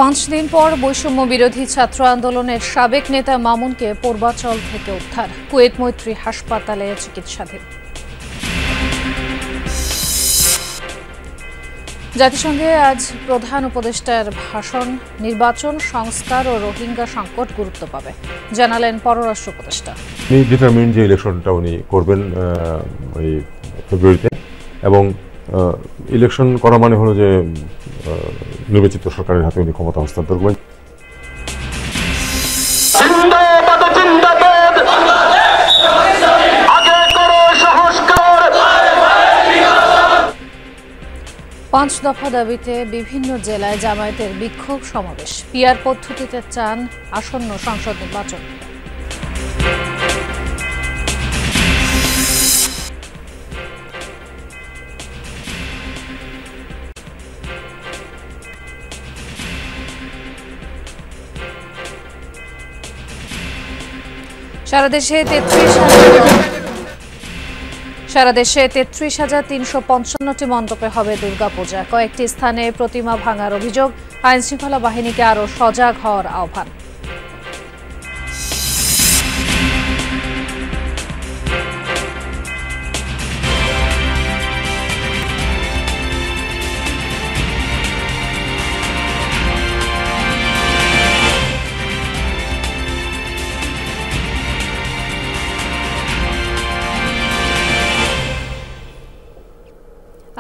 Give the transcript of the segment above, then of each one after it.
5 দিন পর বৈষম্য বিরোধী ছাত্র আন্দোলনের সাবেক নেতা মামুনকে পূর্বাচল থেকে উদ্ধার, কুয়েত মৈত্রী হাসপাতালে চিকিৎসাধীন। জাতিসংঘে আজ প্রধান উপদেষ্টার ভাষণ, নির্বাচন সংস্কার ও রোহিঙ্গা সংকট গুরুত্ব পাবে, জানালেন পররাষ্ট্র উপদেষ্টা। ডিটারমিন যে ইলেকশনটা উনি করবেন এই ফেব্রুয়ারিতে, এবং ইলেকশন করা মানে হলো যে নির্বাচিত সরকারের হাতে উনি ক্ষমতা হস্তান্তর করবেন। পাঁচ দফা দাবিতে বিভিন্ন জেলায় জামায়াতের বিক্ষোভ সমাবেশ, পিআর পদ্ধতিতে চান আসন্ন সংসদ নির্বাচন। সারা দেশে 33,355টি মণ্ডপে হবে দুর্গাপূজা। কয়েকটি স্থানে প্রতিমা ভাঙার অভিযোগ, আইনশৃঙ্খলা বাহিনীকে আরও সজাগ হওয়ার আহ্বান।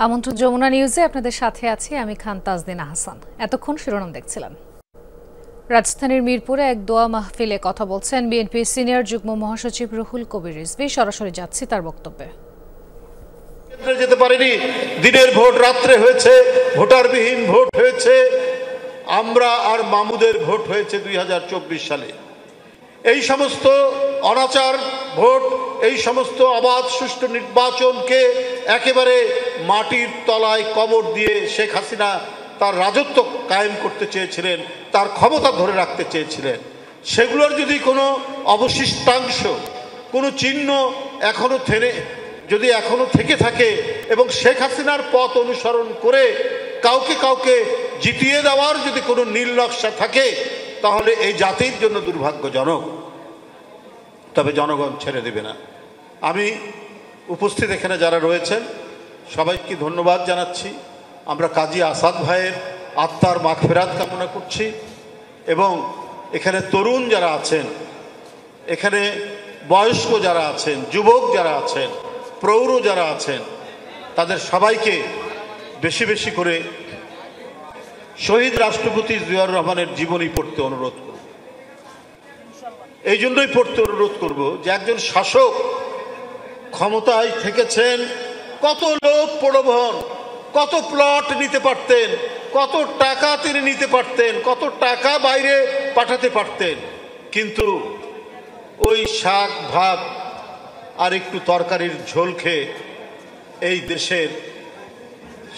আমন্ত্রণ যমুনা নিউজে আপনাদের সাথে আছি আমি খান তাজদিন আহসান। এতক্ষণ শিরোনাম দেখছিলাম। রাজধানীর মিরপুরে এক দোয়া মাহফিলে কথা বলছেন বিএনপির সিনিয়র যুগ্ম মহাসচিব রুহুল কবির রিজভী। সরাসরি যাচ্ছি তার বক্তব্যে। যেতে পারিনি, দিনের ভোট রাত্রে হয়েছে, ভোটারবিহীন ভোট হয়েছে, আমরা আর মামুদের ভোট হয়েছে 2024 সালে। এই সমস্ত অনাচার ভোট, এই সমস্ত অবাধ সুষ্ঠু নির্বাচনকে একেবারে মাটির তলায় কবর দিয়ে শেখ হাসিনা তার রাজত্ব কায়েম করতে চেয়েছিলেন, তার ক্ষমতা ধরে রাখতে চেয়েছিলেন। সেগুলোর যদি কোনো অবশিষ্টাংশ, কোনো চিহ্ন এখনো থেকে থাকে এবং শেখ হাসিনার পথ অনুসরণ করে কাউকে জিতিয়ে দেওয়ার যদি কোনো নীল নকশা থাকে, তাহলে এই জাতির জন্য দুর্ভাগ্যজনক। তবে জনগণ ছেড়ে দেবে না। আমি উপস্থিত এখানে যারা রয়েছেন সবাইকে ধন্যবাদ জানাচ্ছি। আমরা কাজী আসাদ ভাইয়ের আত্মার মাগফিরাত কামনা করছি, এবং এখানে তরুণ যারা আছেন, এখানে বয়স্ক যারা আছেন, যুবক যারা আছেন, প্রৌঢ় যারা আছেন, তাদের সবাইকে বেশি বেশি করে শহীদ রাষ্ট্রপতি জিয়াউর রহমানের জীবনী পড়তে অনুরোধ করব। এই জন্যই পড়তে অনুরোধ করব যে একজন শাসক ক্ষমতায় থেকেছেন, কত লোক প্রলোভন, কত প্লট নিতে পারতেন, কত টাকা তিনি নিতে পারতেন, কত টাকা বাইরে পাঠাতে পারতেন, কিন্তু ওই শাক ভাত আর একটু তরকারির ঝোল খেয়ে এই দেশের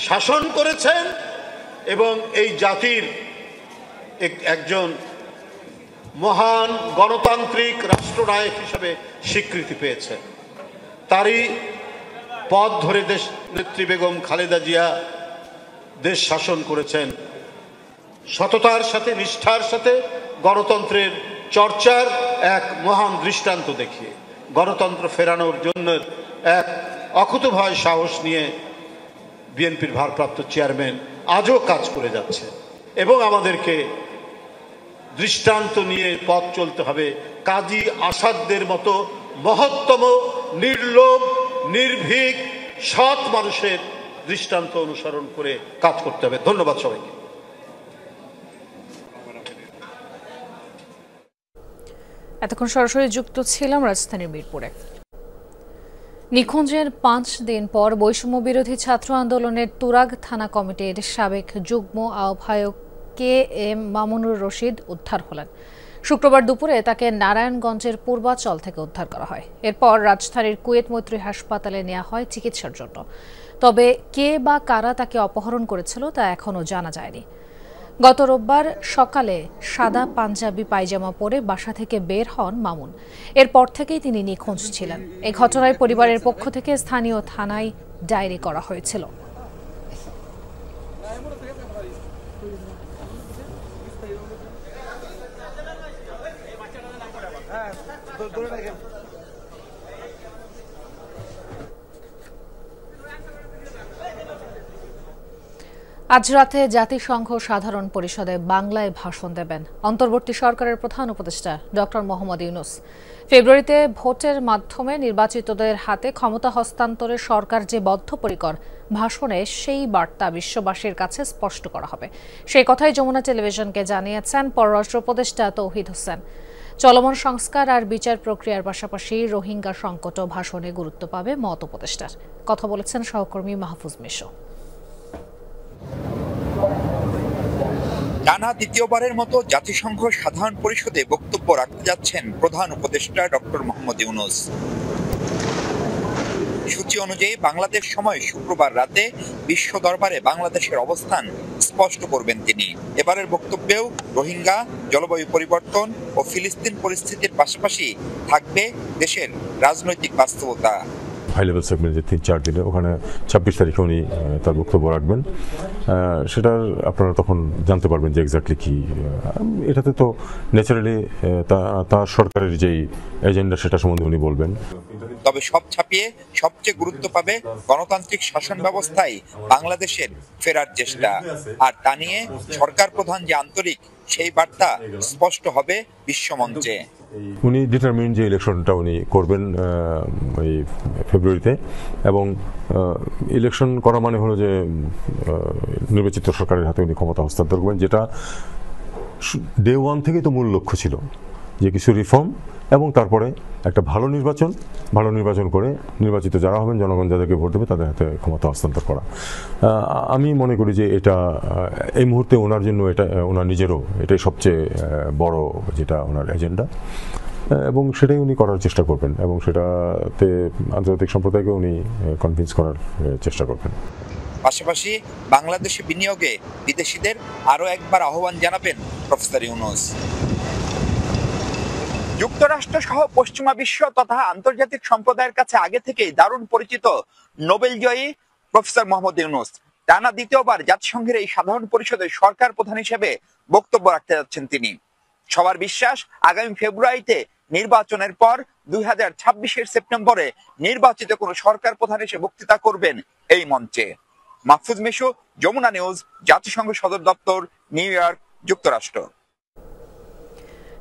শাসন করেছেন এবং এই জাতির একজন মহান গণতান্ত্রিক রাষ্ট্রনায়ক হিসেবে স্বীকৃতি পেয়েছেন। তারই পথ ধরে দেশ নেত্রী বেগম খালেদা জিয়া দেশ শাসন করেছেন সততার সাথে, নিষ্ঠার সাথে, গণতন্ত্রের চর্চার এক মহান দৃষ্টান্ত দেখিয়ে। গণতন্ত্র ফেরানোর জন্য এক অকুতোভয় সাহস নিয়ে বিএনপির ভারপ্রাপ্ত চেয়ারম্যান আজও কাজ করে যাচ্ছে, এবং আমাদেরকে দৃষ্টান্ত নিয়ে পথ চলতে হবে। কাজী আসাদদের মতো মহত্তম, নির্লোভ, নির্ভীক, সৎ মানুষের দৃষ্টান্ত অনুসরণ করে কাজ করতে হবে। ধন্যবাদ সবাইকে। এতক্ষণ সরাসরি যুক্ত ছিলাম রাজধানীর মিরপুরে। নিখোঁজের 5 দিন পর বৈষম্য বিরোধী ছাত্র আন্দোলনের তুরাগ থানা কমিটির সাবেক যুগ্ম আহ্বায়ক KM মামুনুর রশিদ উদ্ধার হলেন। শুক্রবার দুপুরে তাকে নারায়ণগঞ্জের পূর্বাচল থেকে উদ্ধার করা হয়। এরপর রাজধানীর কুয়েত মৈত্রী হাসপাতালে নেওয়া হয় চিকিৎসার জন্য। তবে কে বা কারা তাকে অপহরণ করেছিল তা এখনও জানা যায়নি। গত রোববার সকালে সাদা পাঞ্জাবি পায়জামা পরে বাসা থেকে বের হন মামুন। এরপর থেকেই তিনি নিখোঁজ ছিলেন। এই ঘটনায় পরিবারের পক্ষ থেকে স্থানীয় থানায় ডায়েরি করা হয়েছিল। আজ রাতে জাতিসংঘ সাধারণ পরিষদে বাংলায় ভাষণ দেবেন অন্তর্বর্তী সরকারের প্রধান উপদেষ্টা ডক্টর মোহাম্মদ ইউনূস। ফেব্রুয়ারিতে ভোটের মাধ্যমে নির্বাচিতদের হাতে ক্ষমতা হস্তান্তরে সরকার যে বদ্ধপরিকর, ভাষণে সেই বার্তা বিশ্ববাসীর কাছে স্পষ্ট করা হবে। সেই কথাই যমুনা টেলিভিশনকে জানিয়েছেন পররাষ্ট্র উপদেষ্টা তৌহিদ হোসেন। চলমান সংস্কার আর বিচার প্রক্রিয়ার পাশাপাশি রোহিঙ্গা সংকটও ভাষণে গুরুত্ব পাবে মত উপদেষ্টার। কথা বলেছেন সহকর্মী মাহফুজ মিশো। টানা দ্বিতীয়বারের মতো জাতিসংঘ সাধারণ পরিষদে বক্তব্য রাখতে যাচ্ছেন প্রধান উপদেষ্টা ডক্টর মোহাম্মদ ইউনূস। সূচি অনুযায়ী বাংলাদেশ সময় শুক্রবার রাতে বিশ্ব দরবারে বাংলাদেশের অবস্থান স্পষ্ট করবেন তিনি। এবারের বক্তব্যেও রোহিঙ্গা, জলবায়ু পরিবর্তন ও ফিলিস্তিন পরিস্থিতির পাশাপাশি থাকবে দেশের রাজনৈতিক বাস্তবতা। হাই লেভেল সেগমেন্ট যে 3-4 দিনে, ওখানে 26 তারিখে উনি তার বক্তব্য রাখবেন। সেটার আপনারা তখন জানতে পারবেন যে এক্স্যাক্টলি কি। এটাতে তো ন্যাচারালি তার সরকারের যেই এজেন্ডা সেটা সম্বন্ধে উনি বলবেন। তবে সব ছাপিয়ে সবচেয়ে গুরুত্ব পাবে গণতান্ত্রিক শাসন ব্যবস্থায় বাংলাদেশের ফেরার চেষ্টা। আর তা নিয়ে সরকার প্রধান যে আন্তরিক, সেই বার্তা স্পষ্ট হবে বিশ্বমঞ্চে। উনি ডিটারমিন যে ইলেকশনটা উনি করবেন এই ফেব্রুয়ারিতে, এবং ইলেকশন করা মানে হলো যে নির্বাচিত সরকারের হাতে উনি ক্ষমতা হস্তান্তর করবেন, যেটা ডে ওয়ান থেকেই তো মূল লক্ষ্য ছিল, যে কিছু রিফর্ম এবং তারপরে একটা ভালো নির্বাচন করে নির্বাচিত যারা হবেন, জনগণ যাদেরকে ভোট দেবে তাদের হাতে ক্ষমতা হস্তান্তর করা। আমি মনে করি যে এটা এই মুহূর্তে ওনার জন্য, এটা ওনার নিজেরও এটাই সবচেয়ে বড় যেটা ওনার এজেন্ডা, এবং সেটাই উনি করার চেষ্টা করবেন, এবং সেটাতে আন্তর্জাতিক সম্প্রদায়কে উনি কনভিন্স করার চেষ্টা করবেন। পাশাপাশি বাংলাদেশে বিনিয়োগে বিদেশিদের আরও একবার আহ্বান জানাবেন প্রফেসর ইউনূস। যুক্তরাষ্ট্র সহ পশ্চিমা বিশ্ব তথা আন্তর্জাতিক সম্প্রদায়ের কাছে আগে থেকেই দারুণ পরিচিত নোবেল জয়ী প্রফেসর মোহাম্মদ ইউনূস টানা দ্বিতীয়বার জাতিসংঘের এই সাধারণ পরিষদে সরকার প্রধান হিসেবে বক্তব্য রাখতে যাচ্ছেন তিনি। সবার বিশ্বাস, আগামী ফেব্রুয়ারিতে নির্বাচনের পর 2026-এর সেপ্টেম্বরে নির্বাচিত কোনো সরকার প্রধান এসে বক্তৃতা করবেন এই মঞ্চে। মাহফুজ মিশু, যমুনা নিউজ, জাতিসংঘ সদর দপ্তর, নিউ ইয়র্ক, যুক্তরাষ্ট্র।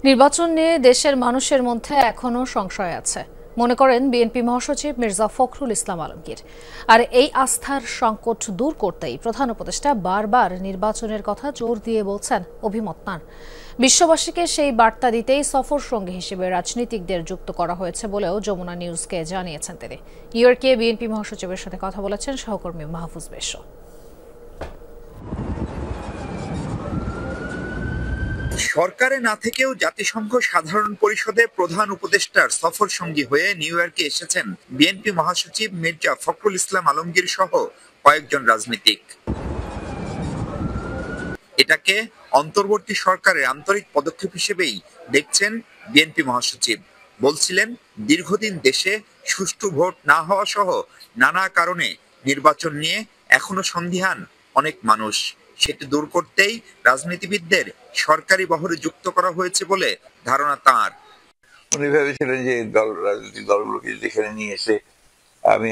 নির্বাচন নিয়ে দেশের মানুষের মধ্যে এখনও সংশয় আছে, মনে করেন বিএনপি মহাসচিব মির্জা ফখরুল ইসলাম আলমগীর। আর এই আস্থার সংকট দূর করতেই প্রধান উপদেষ্টা বারবার নির্বাচনের কথা জোর দিয়ে বলছেন অভিমত তাঁর। বিশ্ববাসীকে সেই বার্তা দিতেই সফর সঙ্গী হিসেবে রাজনীতিকদের যুক্ত করা হয়েছে বলেও যমুনা নিউজকে জানিয়েছেন তিনি। নিউইয়র্কে বিএনপি মহাসচিবের সাথে কথা বলেছেন সহকর্মী মাহফুজ মিশো। সরকারে না থেকেও জাতিসংঘ সাধারণ পরিষদে প্রধান উপদেষ্টার সফর সঙ্গী হয়ে নিউ ইয়র্কে এসেছেন বিএনপি মহাসচিব মির্জা ফখরুল ইসলাম আলমগীর সহ কয়েকজন রাজনীতিক। এটাকে অন্তর্বর্তী সরকারের আন্তরিক পদক্ষেপ হিসেবেই দেখছেন বিএনপি মহাসচিব। বলছিলেন, দীর্ঘদিন দেশে সুষ্ঠু ভোট না হওয়া সহ নানা কারণে নির্বাচন নিয়ে এখনো সন্দিহান অনেক মানুষ। সেটি দূর করতেই রাজনীতিবিদদের সরকারি বহরে যুক্ত করা হয়েছে বলে ধারণা তাঁর। উনি ভেবেছিলেন যে রাজনৈতিক দলগুলোকে যেখানে নিয়ে এসে আমি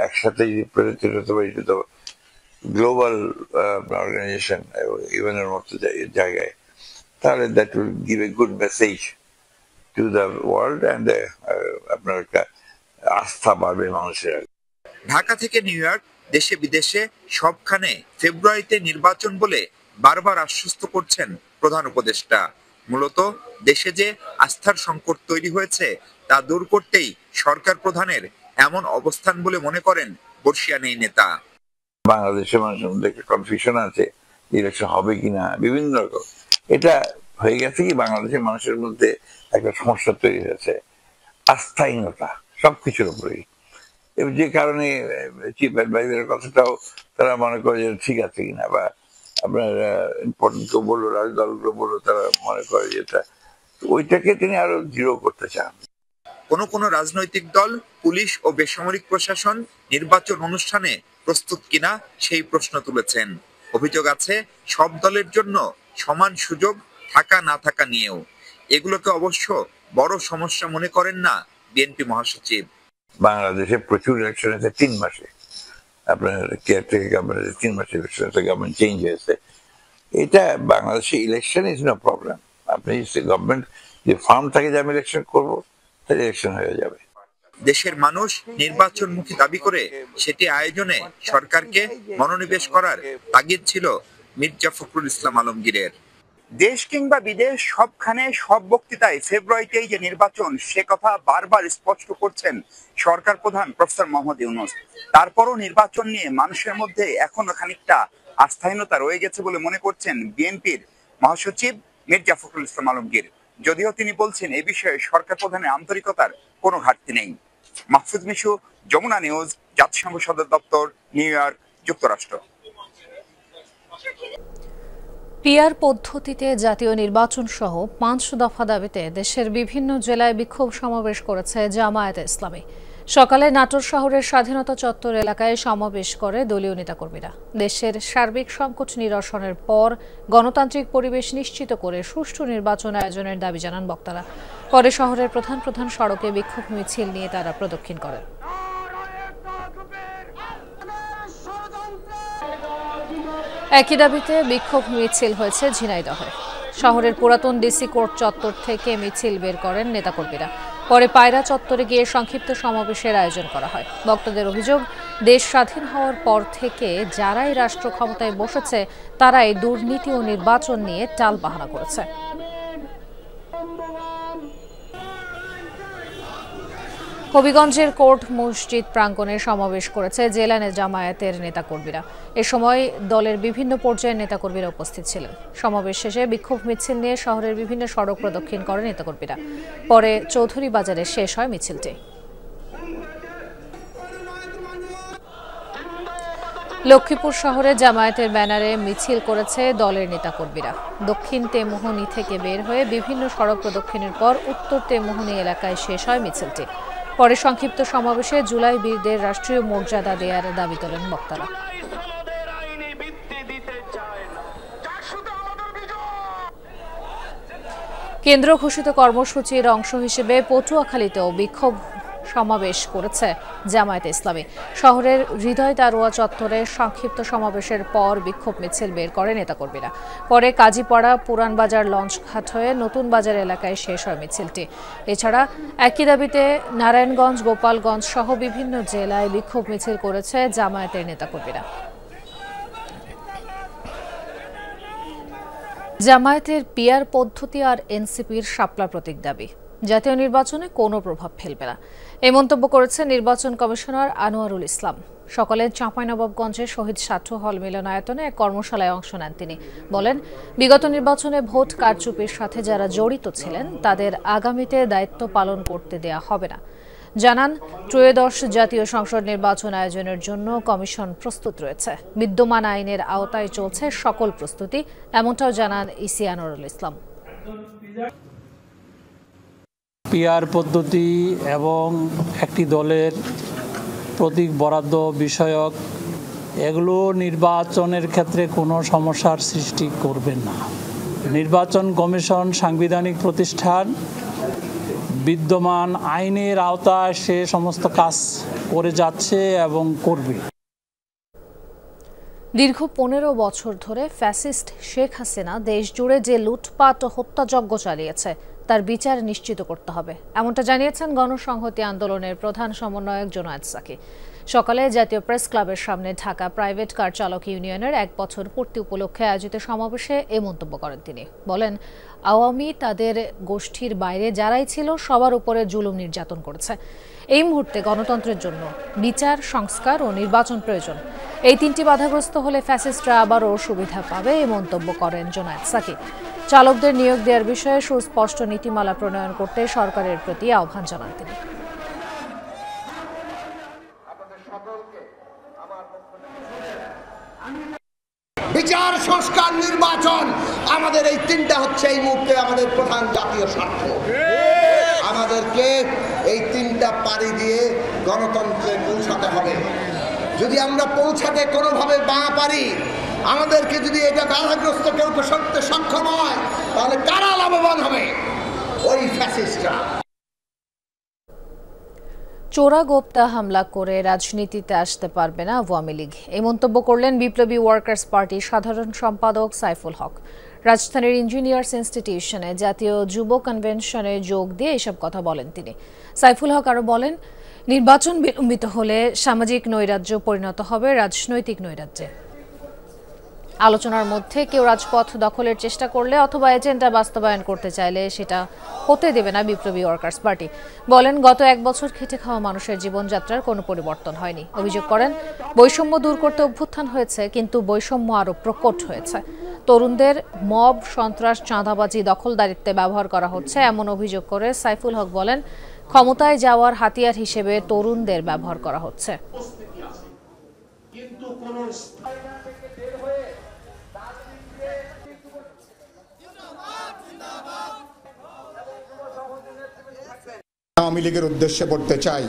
একসাথে প্রেজেন্টেড হতে পারি গ্লোবাল অর্গানাইজেশন ইভেনের মতো জায়গায়, তাহলে that will give a good message to the world and আপনার একটা আস্থা বাড়বে মানুষের। ঢাকা থেকে নিউ ইয়র্ক, দেশে বিদেশে সবখানে ফেব্রুয়ারিতে নির্বাচন বলে বারবার আশ্বস্ত করছেন প্রধান উপদেষ্টা। মূলত দেশে যে আস্থার সংকট তৈরি হয়েছে তা দূর করতেই সরকার প্রধানের এমন অবস্থান বলে মনে করেন বর্ষিয়ান এই নেতা। বাংলাদেশের মানুষের মধ্যে একটা কনফিউশন আছে, ইলেকশন হবে কিনা, বিভিন্ন রকম। এটা হয়ে গেছে কি, বাংলাদেশের মানুষের মধ্যে একটা সমস্যা তৈরি হয়েছে, আস্থাহীনতা সবকিছুর উপরেই। যে কারণে চিফ অ্যাডভাইজারের কথাটাও তারা মনে করে যে ঠিক আছে কিনা, বা আপনার ইম্পর্টেন্ট কেউ বললো, রাজদলগুলো বললো, তারা মনে করে যে ওইটাকে তিনি আরো দৃঢ় করতে চান। কোনো রাজনৈতিক দল, পুলিশ ও বেসামরিক প্রশাসন নির্বাচন অনুষ্ঠানে প্রস্তুত কিনা সেই প্রশ্ন তুলেছেন। অভিযোগ আছে সব দলের জন্য সমান সুযোগ থাকা না থাকা নিয়েও। এগুলোকে অবশ্য বড় সমস্যা মনে করেন না বিএনপি মহাসচিব। বাংলাদেশে প্রচুর ইলেকশন আছে 3 মাসে, আপনার কেয়ারটেকার গভর্নমেন্ট 3 মাসের ইলেকশন, গভর্নমেন্ট চেঞ্জ হয়েছে। এটা বাংলাদেশে ইলেকশন ইজ নো প্রবলেম। আপনি গভর্নমেন্ট যে ফার্ম থাকে যে আমি ইলেকশন করবো, তাহলে ইলেকশন হয়ে যাবে। দেশের মানুষ নির্বাচনমুখী দাবি করে সেটি আয়োজনে সরকারকে মনোনিবেশ করার তাগিদ ছিল মির্জা ফখরুল ইসলাম আলমগীরের। দেশ কিংবা বিদেশ সবখানে সব বক্তৃতায় ফেব্রুয়ারিতেই যে নির্বাচন, সে কথা বারবার স্পষ্ট করছেন সরকার প্রধান প্রফেসর মোহাম্মদ ইউনূস। তারপরও নির্বাচন নিয়ে মানুষের মধ্যে এখনো খানিকটা আস্থাহীনতা রয়ে গেছে বলে মনে করছেন বিএনপির মহাসচিব মির্জা ফখরুল ইসলাম আলমগীর। যদিও তিনি বলছেন এ বিষয়ে সরকার প্রধানের আন্তরিকতার কোনো ঘাটতি নেই। মাহফুজ মিশু, যমুনা নিউজ, জাতিসংঘ সদর দপ্তর, নিউ ইয়র্ক, যুক্তরাষ্ট্র। পিআর পদ্ধতিতে জাতীয় নির্বাচন সহ 5 দফা দাবিতে দেশের বিভিন্ন জেলায় বিক্ষোভ সমাবেশ করেছে জামায়াতে ইসলামী। সকালে নাটোর শহরের স্বাধীনতা চত্বর এলাকায় সমাবেশ করে দলীয় নেতাকর্মীরা। দেশের সার্বিক সংকট নিরসনের পর গণতান্ত্রিক পরিবেশ নিশ্চিত করে সুষ্ঠু নির্বাচন আয়োজনের দাবি জানান বক্তারা। পরে শহরের প্রধান প্রধান সড়কে বিক্ষোভ মিছিল নিয়ে তারা প্রদক্ষিণ করেন। একই দাবিতে বিক্ষোভ মিছিল হয়েছে ঝিনাইদহে। শহরের পুরাতন ডিসি কোর্ট চত্বর থেকে মিছিল বের করেন নেতাকর্মীরা। পরে পায়রা চত্বরে গিয়ে সংক্ষিপ্ত সমাবেশের আয়োজন করা হয়। বক্তাদের অভিযোগ, দেশ স্বাধীন হওয়ার পর থেকে যারাই রাষ্ট্র ক্ষমতায় বসেছে তারাই দুর্নীতি ও নির্বাচন নিয়ে টালবাহানা করেছে। হবিগঞ্জের কোর্ট মসজিদ প্রাঙ্গণে সমাবেশ করেছে জেলা জামায়াতের নেতাকর্মীরা। এ সময় দলের বিভিন্ন পর্যায়ের নেতাকর্মীরা উপস্থিত ছিলেন। সমাবেশ শেষে বিক্ষোভ মিছিল নিয়ে শহরের বিভিন্ন সড়ক প্রদক্ষিণ করেন নেতাকর্মীরা। পরে চৌধুরী বাজারে শেষ হয় মিছিলটি। লক্ষ্মীপুর শহরে জামায়াতের ব্যানারে মিছিল করেছে দলের নেতাকর্মীরা। দক্ষিণ তেমোহনী থেকে বের হয়ে বিভিন্ন সড়ক প্রদক্ষিণের পর উত্তর তেমোহনী এলাকায় শেষ হয় মিছিলটি। পরে সংক্ষিপ্ত সমাবেশে জুলাই বীরদের রাষ্ট্রীয় মর্যাদা দেওয়ার দাবি তোলেন বক্তারা। কেন্দ্র ঘোষিত কর্মসূচির অংশ হিসেবে পটুয়াখালীতেও বিক্ষোভ সমাবেশ করেছে জামায়াতে ইসলামী। শহরের হৃদয় দারোয়া চত্বরে সংক্ষিপ্ত সমাবেশের পর বিক্ষোভ মিছিল বের করে নেতাকর্মীরা। পরে কাজীপাড়া, পুরানবাজার, লঞ্চঘাট হয়ে নতুন বাজার এলাকায় শেষ হয় মিছিলটি। এছাড়া একই দাবিতে নারায়ণগঞ্জ, গোপালগঞ্জ সহ বিভিন্ন জেলায় বিক্ষোভ মিছিল করেছে জামায়াতের নেতাকর্মীরা। জামায়াতের পিআর পদ্ধতি আর এনসিপির শাপলা প্রতীক দাবি জাতীয় নির্বাচনে কোনো প্রভাব ফেলবে না, এই মন্তব্য করেছেন নির্বাচন কমিশনার আনোয়ারুল ইসলাম। সকালে চাঁপাইনবাবগঞ্জের শহীদ সাঠু হল মিলনায়তনে এক কর্মশালায় অংশ নেন তিনি। বলেন, বিগত নির্বাচনে ভোট কারচুপির সাথে যারা জড়িত ছিলেন তাদের আগামীতে দায়িত্ব পালন করতে দেয়া হবে না। জানান, ত্রয়োদশ জাতীয় সংসদ নির্বাচন আয়োজনের জন্য কমিশন প্রস্তুত রয়েছে। বিদ্যমান আইনের আওতায় চলছে সকল প্রস্তুতি, এমনটাও জানান ইসি আনোয়ারুল ইসলাম। পিআর পদ্ধতি এবং একটি দলের প্রতীক বরাদ্দ বিষয়ক এগুলো নির্বাচনের ক্ষেত্রে কোনো সমস্যার সৃষ্টি করবে না। নির্বাচন কমিশন সাংবিধানিক প্রতিষ্ঠান, বিদ্যমান আইনের আওতায় সে সমস্ত কাজ করে যাচ্ছে এবং করবে। দীর্ঘ 15 বছর ধরে ফ্যাসিস্ট শেখ হাসিনা দেশ জুড়ে যে লুটপাট ও হত্যাযজ্ঞ চালিয়েছে তার বিচার নিশ্চিত করতে হবে, এমনটা জানিয়েছেন গণসংহতি আন্দোলনের প্রধান সমন্বয়ক জোনায়েদ সাকি। সকালে জাতীয় প্রেস ক্লাবের সামনে ঢাকা প্রাইভেট কার চালক ইউনিয়নের 1 বছর পূর্তি উপলক্ষে আয়োজিত সমাবেশে এ মন্তব্য করেন তিনি। বলেন, আওয়ামী তাদের গোষ্ঠীর বাইরে যারাই ছিল সবার উপরে জুলুম নির্যাতন করেছে। এই মুহূর্তে গণতন্ত্রের জন্য বিচার, সংস্কার ও নির্বাচন প্রয়োজন। এই 3টি বাধাগ্রস্ত হলে ফ্যাসিস্টরা আবারও সুবিধা পাবে, এই মন্তব্য করেন জোনায়েদ সাকি। চালকদের নিয়োগ দেওয়ার বিষয়ে সুস্পষ্ট নীতিমালা প্রণয়ন করতে সরকারের প্রতি আহ্বান জানান তিনি। বিচার, সংস্কার, নির্বাচন, আমাদের এই 3টা হচ্ছে এই মুহূর্তে আমাদের প্রধান জাতীয় স্বার্থ। আমাদেরকে এই 3টা পাড়ি দিয়ে গণতন্ত্রে পৌঁছাতে হবে। যদি আমরা পৌঁছাতে কোনোভাবে না পারি, আমাদেরকে যদি এটা বাধাগ্রস্ত কেউ করতে সক্ষম হয়, তাহলে কারা লাভবান হবে? ওই ফ্যাসিস্টরা। চোরাগোপ্তা হামলা করে রাজনীতিতে আসতে পারবে না আওয়ামী লীগ, এই মন্তব্য করলেন বিপ্লবী ওয়ার্কার্স পার্টির সাধারণ সম্পাদক সাইফুল হক। রাজধানীর ইঞ্জিনিয়ার্স ইনস্টিটিউশনে জাতীয় যুব কনভেনশনে যোগ দিয়ে এসব কথা বলেন তিনি। সাইফুল হক আরও বলেন, নির্বাচন বিলম্বিত হলে সামাজিক নৈরাজ্য পরিণত হবে রাজনৈতিক নৈরাজ্যে। আলোচনার মধ্যে কেউ রাজপথ দখলের চেষ্টা করলে অথবা এজেন্ডা বাস্তবায়ন করতে চাইলে সেটা হতে দেবে না বিপ্লবী ওয়ার্কার্স পার্টি। বলেন, গত 1 বছর খেটে খাওয়া মানুষের জীবনযাত্রার কোনো পরিবর্তন হয়নি। অভিযোগ করেন, বৈষম্য দূর করতে অভ্যুত্থান হয়েছে, কিন্তু বৈষম্য আরও প্রকট হয়েছে। তরুণদের মব, সন্ত্রাস, চাঁদাবাজি, দখলদারিত্বে ব্যবহার করা হচ্ছে এমন অভিযোগ করে সাইফুল হক বলেন, ক্ষমতায় যাওয়ার হাতিয়ার হিসেবে তরুণদের ব্যবহার করা হচ্ছে। আওয়ামী লীগের উদ্দেশ্যে বলতে চাই,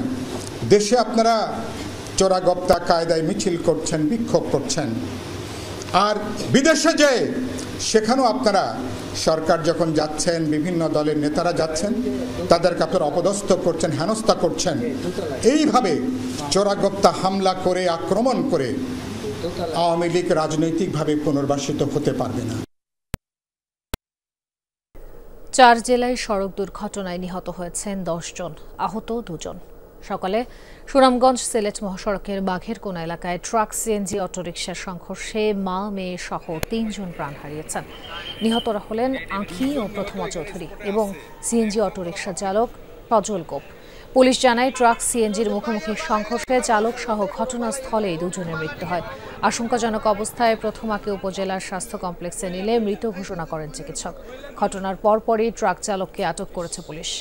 দেশে আপনারা চোরাগোপ্তা কায়দায় মিছিল করছেন, বিক্ষোভ করছেন, আর বিদেশে যে সেখানেও আপনারা সরকার যখন যাচ্ছেন, বিভিন্ন দলের নেতারা যাচ্ছেন, তাদেরকে আপনারা অপদস্থ করছেন, হেনস্থা করছেন। এইভাবে চোরাগোপ্তা হামলা করে, আক্রমণ করে আওয়ামী লীগ রাজনৈতিকভাবে পুনর্বাসিত হতে পারবে না। 4 জেলায় সড়ক দুর্ঘটনায় নিহত হয়েছেন 10 জন, আহত 2 জন। সকালে সুনামগঞ্জ সিলেট মহাসড়কের বাঘেরকোনা এলাকায় ট্রাক সিএনজি অটোরিকশার সংঘর্ষে মা, মেয়ে সহ 3 জন প্রাণ হারিয়েছেন। নিহতরা হলেন আঁখি ও প্রথমা চৌধুরী এবং সিএনজি অটোরিকশা চালক সজল গোপ। পুলিশ জানায়, ট্রাক সিএনজির মুখোমুখি সংঘর্ষে চালক সহ ঘটনাস্থলেই 2 জনের মৃত্যু হয়। আশঙ্কাজনক অবস্থায় প্রথমাকে উপজেলার স্বাস্থ্য কমপ্লেক্সে নিলে মৃত ঘোষণা করেন চিকিৎসক। ঘটনার পরপরই ট্রাক চালককে আটক করেছে পুলিশ।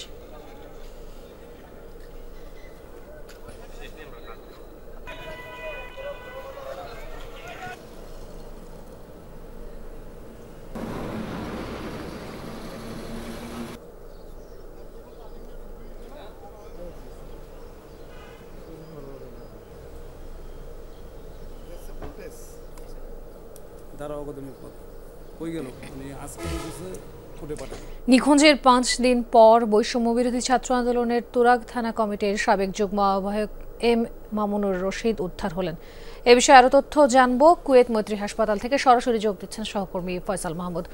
নিখোঁজের 5 দিন পর বৈষম্য বিরোধী ছাত্র আন্দোলনের তুরাগ থানা কমিটির সাবেক যুগ্ম আহ্বায়ক এম মামুনুর রশিদ উদ্ধার হলেন। এ বিষয়ে আরও তথ্য জানবো। কুয়েত মৈত্রী হাসপাতাল থেকে সরাসরি যোগ দিচ্ছেন সহকর্মী ফয়সাল মাহমুদ।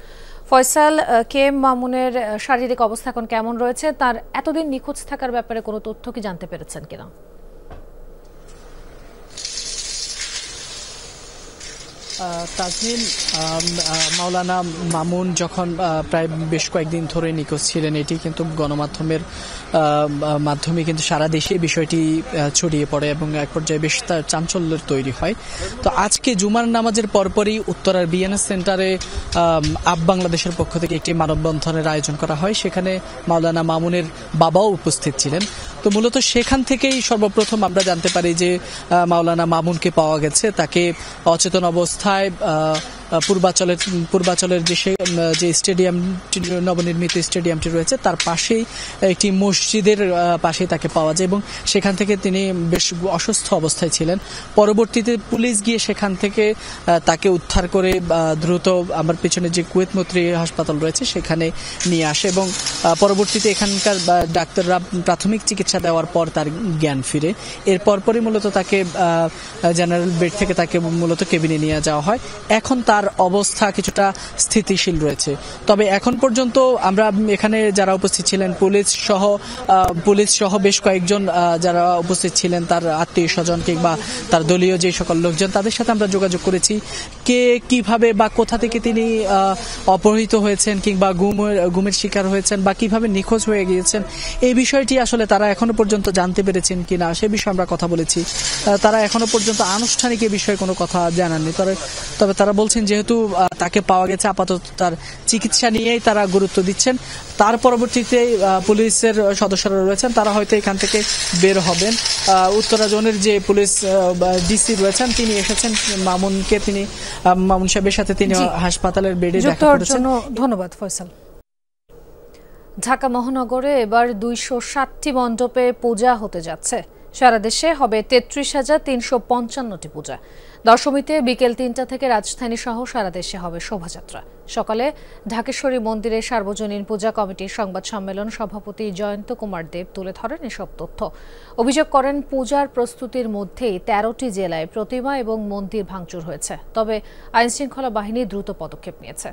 ফয়সাল, কে এম মামুনের শারীরিক অবস্থা এখন কেমন রয়েছে? তার এতদিন নিখোঁজ থাকার ব্যাপারে কোনো তথ্য কি জানতে পেরেছেন কিনা? তাজনীন, মাওলানা মামুন যখন প্রায় বেশ কয়েকদিন ধরে নিখোঁজ ছিলেন, এটি কিন্তু গণমাধ্যমের মাধ্যমে কিন্তু সারা দেশে বিষয়টি ছড়িয়ে পড়ে এবং এক পর্যায়ে বেশ চাঞ্চল্যের তৈরি হয়। তো আজকে জুমার নামাজের পরপরই উত্তরার বিএনএস সেন্টারে আপ বাংলাদেশের পক্ষ থেকে একটি মানববন্ধনের আয়োজন করা হয়। সেখানে মাওলানা মামুনের বাবাও উপস্থিত ছিলেন। তো মূলত সেখান থেকেই সর্বপ্রথম আমরা জানতে পারি যে মাওলানা মামুনকে পাওয়া গেছে। তাকে অচেতন অবস্থায় পূর্বাচলের যে স্টেডিয়ামটি, নবনির্মিত স্টেডিয়ামটি রয়েছে, তার পাশেই একটি মসজিদের পাশেই তাকে পাওয়া যায় এবং সেখান থেকে তিনি বেশ অসুস্থ অবস্থায় ছিলেন। পরবর্তীতে পুলিশ গিয়ে সেখান থেকে তাকে উদ্ধার করে দ্রুত আমার পিছনে যে কুয়েত মৈত্রী হাসপাতাল রয়েছে সেখানে নিয়ে আসে এবং পরবর্তীতে এখানকার ডাক্তাররা প্রাথমিক চিকিৎসা দেওয়ার পর তার জ্ঞান ফিরে। এর পরপরই মূলত তাকে জেনারেল বেড থেকে তাকে মূলত কেবিনে নিয়ে যাওয়া হয়। এখন তার অবস্থা কিছুটা স্থিতিশীল রয়েছে। তবে এখন পর্যন্ত আমরা এখানে যারা উপস্থিত ছিলেন, পুলিশ সহ বেশ কয়েকজন যারা উপস্থিত ছিলেন, তার আত্মীয় স্বজন কিংবা তার দলীয় যে সকল লোকজন, তাদের সাথে আমরা যোগাযোগ করেছি। কে কিভাবে বা কোথা থেকে তিনি অপহৃত হয়েছেন কিংবা গুমের শিকার হয়েছেন বা কিভাবে নিখোঁজ হয়ে গিয়েছেন, এই বিষয়টি আসলে তারা এখনো পর্যন্ত জানতে পেরেছেন কিনা সে বিষয়ে আমরা কথা বলেছি। তারা এখনো পর্যন্ত আনুষ্ঠানিক এ বিষয়ে কোনো কথা জানাননি। তবে তারা বলছেন যেহেতু তাকে পাওয়া গেছে, আপাতত তার চিকিৎসা নিয়েই তারা গুরুত্ব দিচ্ছেন। তার পরবর্তীতে পুলিশের সদস্যরা রয়েছেন, তারা হয়তো এখান থেকে বের হবেন। উত্তরা জোনের যে পুলিশ ডিসি রয়েছেন, তিনি এসেছেন মামুন সাহেবের সাথে তিনি হাসপাতালের বেডে দেখা করেছেন। ধন্যবাদ ফয়সাল। ঢাকা মহানগরে এবার 260টি মণ্ডপে পূজা হতে যাচ্ছে। সারা দেশে হবে ৩৩,৩৫৫টি পূজা। দশমীতে বিকেল ৩টা থেকে রাজধানী সহ সারা দেশে হবে শোভাযাত্রা। সকালে ঢাকেশ্বরী মন্দিরে সার্বজনীন পূজা কমিটির সংবাদ সম্মেলন সভাপতি জয়ন্ত কুমার দেব তুলে ধরেন এসব তথ্য। অভিযোগ করেন, পূজার প্রস্তুতির মধ্যেই ১৩টি জেলায় প্রতিমা এবং মন্দির ভাঙচুর হয়েছে। তবে আইনশৃঙ্খলা বাহিনী দ্রুত পদক্ষেপ নিয়েছে।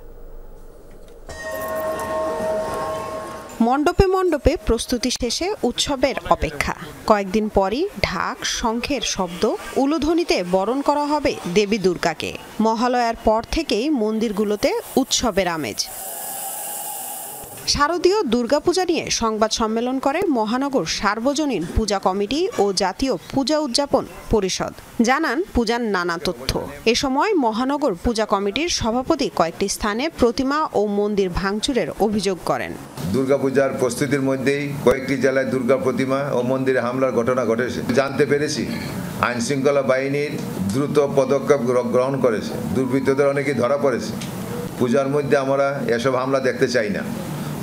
মণ্ডপে মণ্ডপে প্রস্তুতি শেষে উৎসবের অপেক্ষা। কয়েকদিন পরই ঢাক, শঙ্খের শব্দ, উলুধ্বনিতে বরণ করা হবে দেবী দুর্গাকে। মহালয়ার পর থেকেই মন্দিরগুলোতে উৎসবের আমেজ। শারদীয় দুর্গাপূজা নিয়ে সংবাদ সম্মেলন করে মহানগর সার্বজনীন পূজা কমিটি ও জাতীয় পূজা উদযাপন পরিষদ। জানান পূজার নানা তথ্য। এ সময় মহানগর পূজা কমিটির সভাপতি কয়েকটি স্থানে প্রতিমা ও মন্দির ভাঙচুরের অভিযোগ করেন। দুর্গাপূজার প্রস্তুতির মধ্যেই কয়েকটি জেলায় দুর্গা প্রতিমা ও মন্দিরে হামলার ঘটনা ঘটেছে। জানতে পেরেছি আইনশৃঙ্খলা বাহিনীর দ্রুত পদক্ষেপ গ্রহণ করেছে। দুর্বৃত্তদের অনেকেই ধরা পড়েছে। পূজার মধ্যে আমরা এসব হামলা দেখতে চাই না।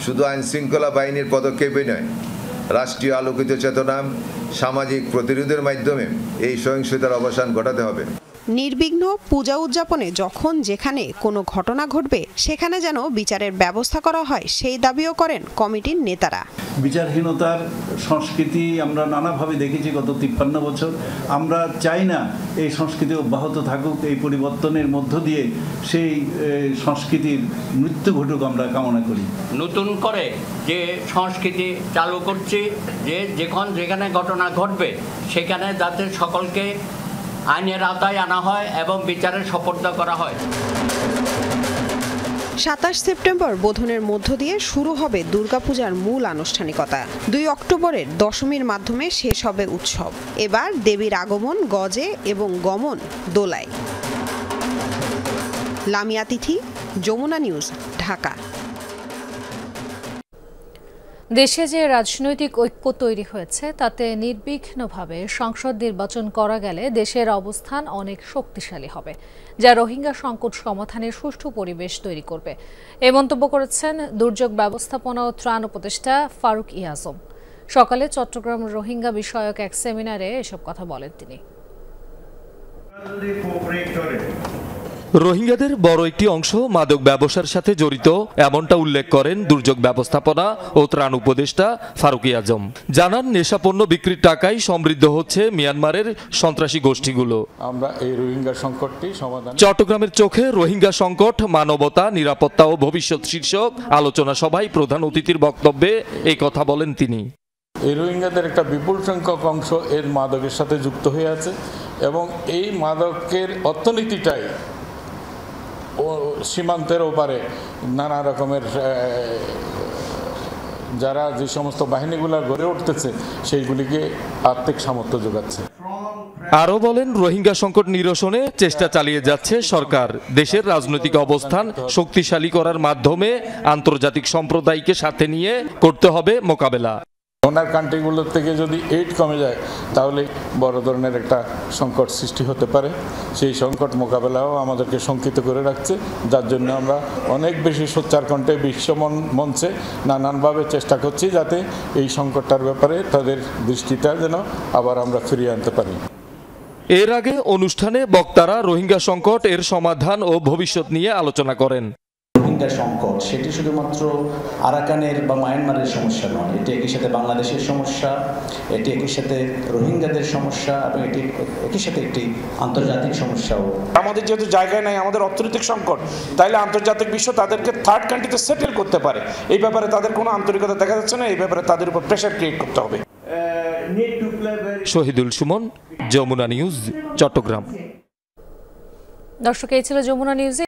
শুধু আইনশৃঙ্খলা বাহিনীর পদক্ষেপই নয়, রাষ্ট্রীয় আলোকিত চেতনা, সামাজিক প্রতিরোধের মাধ্যমে এই সহিংসতার অবসান ঘটাতে হবে। নির্বিঘ্ন পূজা উদযাপনে যখন যেখানে কোনো ঘটনা ঘটবে সেখানে যেন বিচারের ব্যবস্থা করা হয়, সেই দাবিও করেন কমিটির নেতারা। বিচারহীনতার সংস্কৃতি আমরা নানাভাবে দেখেছি গত 53 বছর। আমরা চাই না এই সংস্কৃতি অব্যাহত থাকুক। এই পরিবর্তনের মধ্য দিয়ে সেই সংস্কৃতির মৃত্যু ঘটুক আমরা কামনা করি। নতুন করে যে সংস্কৃতি চালু করছি, যে যেখানে ঘটনা ঘটবে সেখানে যাতে সকলকে আইনের আওতায় আনা হয় এবং বিচারের সোপর্দ করা হয়। ২৭ সেপ্টেম্বর বোধনের মধ্য দিয়ে শুরু হবে দুর্গাপূজার মূল আনুষ্ঠানিকতা। ২ অক্টোবরের দশমীর মাধ্যমে শেষ হবে উৎসব। এবার দেবীর আগমন গজে এবং গমন দোলায়। লামিয়া তিথি, যমুনা নিউজ, ঢাকা। দেশে যে রাজনৈতিক ঐক্য তৈরি হয়েছে তাতে নির্বিঘ্নভাবে সংসদ নির্বাচন করা গেলে দেশের অবস্থান অনেক শক্তিশালী হবে, যা রোহিঙ্গা সংকট সমাধানের সুষ্ঠু পরিবেশ তৈরি করবে। এ মন্তব্য করেছেন দুর্যোগ ব্যবস্থাপনা ও ত্রাণ উপদেষ্টা ফারুক ইয়াজম। সকালে চট্টগ্রাম রোহিঙ্গা বিষয়ক এক সেমিনারে এসব কথা বলেন তিনি। রোহিঙ্গাদের বড় একটি অংশ মাদক ব্যবসার সাথে জড়িত, এমনটা উল্লেখ করেন দুর্যোগ ব্যবস্থাপনা ও ত্রাণ উপদেষ্টা ফারুক আজম। জানান, নেশাপণ্য বিক্রির টাকায় সমৃদ্ধ হচ্ছে মিয়ানমারের সন্ত্রাসী গোষ্ঠীগুলো। আমরা এই রোহিঙ্গা সংকটটি সমাধান। চট্টগ্রামের চোখে রোহিঙ্গা সংকট, মানবতা, নিরাপত্তা ও ভবিষ্যৎ শীর্ষক আলোচনা সভায় প্রধান অতিথির বক্তব্যে এই কথা বলেন তিনি। এই রোহিঙ্গাদের একটা বিপুল সংখ্যক অংশ এর মাদকের সাথে যুক্ত হয়ে আছে এবং এই মাদকের অর্থনীতিটাই ও সীমান্তের ওপারে নানা রকমের যারা যে সমস্ত বাহিনীগুলো গড়ে উঠতেছে সেইগুলিকে আর্থিক সামর্থ্য যোগাচ্ছে। আরও বলেন, রোহিঙ্গা সংকট নিরসনে চেষ্টা চালিয়ে যাচ্ছে সরকার। দেশের রাজনৈতিক অবস্থান শক্তিশালী করার মাধ্যমে আন্তর্জাতিক সম্প্রদায়কে সাথে নিয়ে করতে হবে মোকাবেলা। ডোনার কান্ট্রিগুলোর থেকে যদি এইড কমে যায় তাহলে বড় ধরনের একটা সংকট সৃষ্টি হতে পারে। সেই সংকট মোকাবেলাও আমাদেরকে শঙ্কিত করে রাখছে, যার জন্য আমরা অনেক বেশি সোচ্চার কণ্ঠে বিশ্ব মঞ্চে নানানভাবে চেষ্টা করছি যাতে এই সংকটটার ব্যাপারে তাদের দৃষ্টিটা যেন আবার আমরা ফিরিয়ে আনতে পারি। এর আগে অনুষ্ঠানে বক্তারা রোহিঙ্গা সংকট, এর সমাধান ও ভবিষ্যৎ নিয়ে আলোচনা করেন। রোহিঙ্গা সংকট সেটি শুধুমাত্র আরাকানের বা মায়ানমারের সমস্যা নয়, এটি একই সাথে বাংলাদেশের সমস্যা, এটি একই সাথে রোহিঙ্গাদের সমস্যা এবং এটি একই সাথে একটি আন্তর্জাতিক সমস্যাও। আমাদের যেহেতু জায়গায় নাই, আমাদের অর্থনৈতিক সংকট, তাইলে আন্তর্জাতিক বিশ্ব তাদেরকে থার্ড কান্ট্রিতে সেটেল করতে পারে, এই ব্যাপারে তাদের কোনো আন্তরিকতা দেখা যাচ্ছে না। এই ব্যাপারে তাদের উপর প্রেশার ক্রিয়েট করতে হবে। শহীদুল সুমন, যমুনা নিউজ, চট্টগ্রাম। দর্শক, এই ছিল যমুনা নিউজে।